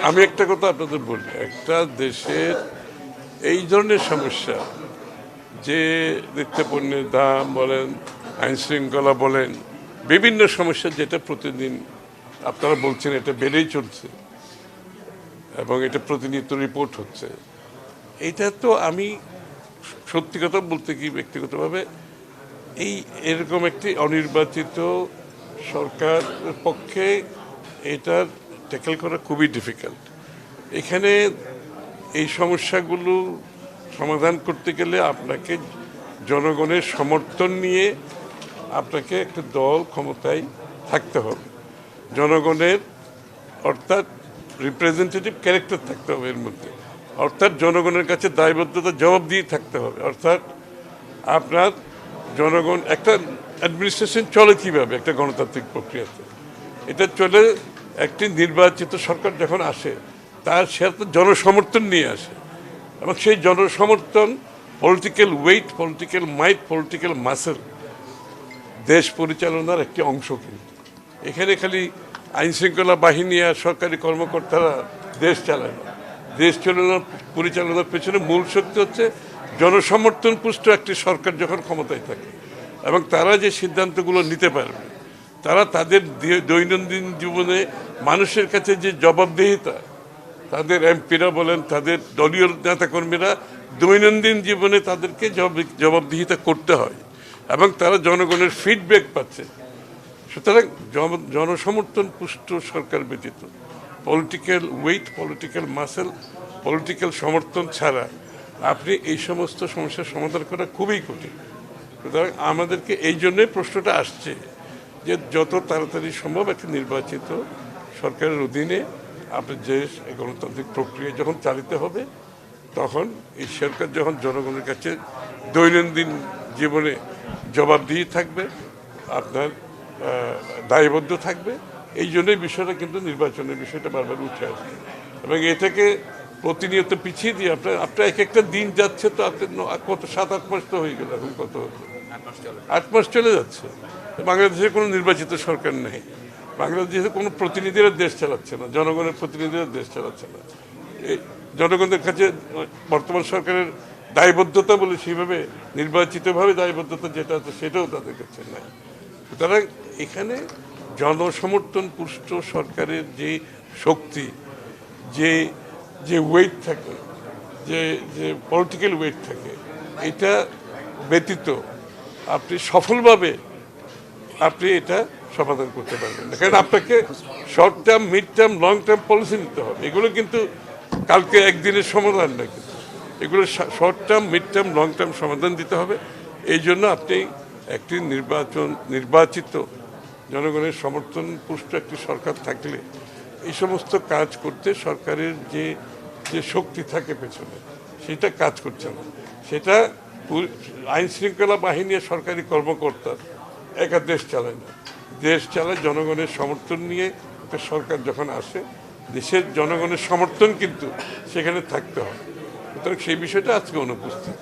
আমি একটা কথা আপনাদের বলি, একটা দেশের এই ধরনের সমস্যা, যে নিত্যপণ্যের দাম বলেন, আইন শৃঙ্খলা বলেন, বিভিন্ন সমস্যা যেটা প্রতিদিন আপনারা বলছেন এটা বেড়েই চলছে এবং এটা প্রতিনিয়ত রিপোর্ট হচ্ছে, এটা তো আমি সত্যি কথা বলতে কি ব্যক্তিগতভাবে এরকম একটি অনির্বাচিত সরকারের পক্ষে এটার ট্যাকেল করা খুবই ডিফিকাল্ট। এখানে এই সমস্যাগুলো সমাধান করতে গেলে আপনাকে জনগণের সমর্থন নিয়ে আপনাকে একটা দল ক্ষমতায় থাকতে হবে, জনগণের অর্থাৎ রিপ্রেজেন্টেটিভ ক্যারেক্টার থাকতে হবে এর মধ্যে, অর্থাৎ জনগণের কাছে দায়বদ্ধতা জবাব দিয়ে থাকতে হবে। অর্থাৎ আপনার জনগণ একটা অ্যাডমিনিস্ট্রেশন চলে কীভাবে একটা গণতান্ত্রিক প্রক্রিয়াতে, এটা চলে একটি নির্বাচিত সরকার যখন আসে তার সে জনসমর্থন নিয়ে আসে এবং সেই জনসমর্থন পলিটিক্যাল ওয়েট, পলিটিক্যাল মাইট, পলিটিক্যাল মাসেল দেশ পরিচালনার একটি অংশ। কিন্তু এখানে খালি আইন শৃঙ্খলা বাহিনী আর সরকারি কর্মকর্তারা দেশ চালায় না, দেশ পরিচালনার পেছনে মূল শক্তি হচ্ছে জনসমর্থন পুষ্ট একটি সরকার যখন ক্ষমতায় থাকে এবং তারা যে সিদ্ধান্তগুলো নিতে পারবে, তারা তাদের দৈনন্দিন জীবনে মানুষের কাছে যে জবাবদিহিতা, তাদের এমপিরা বলেন, তাদের দলীয় নেতাকর্মীরা দৈনন্দিন জীবনে তাদেরকে জবাবদিহিতা করতে হয় এবং তারা জনগণের ফিডব্যাক পাচ্ছে। সুতরাং জনসমর্থন পুষ্ট সরকার ব্যতীত political weight, political muscle, political সমর্থন ছাড়া আপনি এই সমস্ত সমস্যার সমাধান করা খুবই কঠিন। সুতরাং আমাদেরকে এই জন্যই প্রশ্নটা আসছে যে যত তাড়াতাড়ি সম্ভব একটি নির্বাচিত সরকারের অধীনে আপনার যে গণতান্ত্রিক প্রক্রিয়া যখন চালিত হবে, তখন এই সরকার যখন জনগণের কাছে দৈনন্দিন জীবনে জবাবদিহি থাকবে, আপনার দায়বদ্ধ থাকবে। এই জন্যই বিষয়টা কিন্তু নির্বাচনের বিষয়টা বারবার উঠে আসবে এবং এটাকে প্রতিনিয়ত পিছিয়ে দিয়ে আপনার এক একটা দিন যাচ্ছে, তো আপনার কত 7-8 মাস তো হয়ে গেল, এখন কত 8 মাস চলে যাচ্ছে। বাংলাদেশে কোনো নির্বাচিত সরকার নেই, বাংলাদেশে কোনো প্রতিনিধিরা দেশ চালাচ্ছে না, জনগণের প্রতিনিধিরা দেশ চালাচ্ছে না। এই জনগণের কাছে বর্তমান সরকারের দায়বদ্ধতা বলে সেইভাবে নির্বাচিতভাবে দায়বদ্ধতা যেটা আছে সেটাও তাদের কাছে নাই। সুতরাং এখানে জনসমর্থন পুষ্ট সরকারের যে শক্তি, যে যে ওয়েট থাকে, যে পলিটিক্যাল ওয়েট থাকে, এটা ব্যতীত আপনি সফলভাবে আপনি এটা সমাধান করতে পারবেন না। কারণ আপনাকে short term, mid term, long term policy নিতে হবে। এগুলো কিন্তু কালকে একদিনের সমাধান না, কিন্তু এগুলো short term, mid term, long term সমাধান দিতে হবে। এই জন্য আপনি একটি নির্বাচিত জনগণের সমর্থন পুষ্ট একটি সরকার থাকলে এই সমস্ত কাজ করতে সরকারের যে যে শক্তি থাকে পেছনে, সেটা কাজ করছে না। সেটা আইন শৃঙ্খলা বাহিনী আর সরকারি কর্মকর্তার একা দেশ চালায় না, দেশ চালায় জনগণের সমর্থন নিয়ে একটা সরকার যখন আসে, দেশের জনগণের সমর্থন কিন্তু সেখানে থাকতে হয়। সুতরাং সেই বিষয়টা আজকে অনুপস্থিত।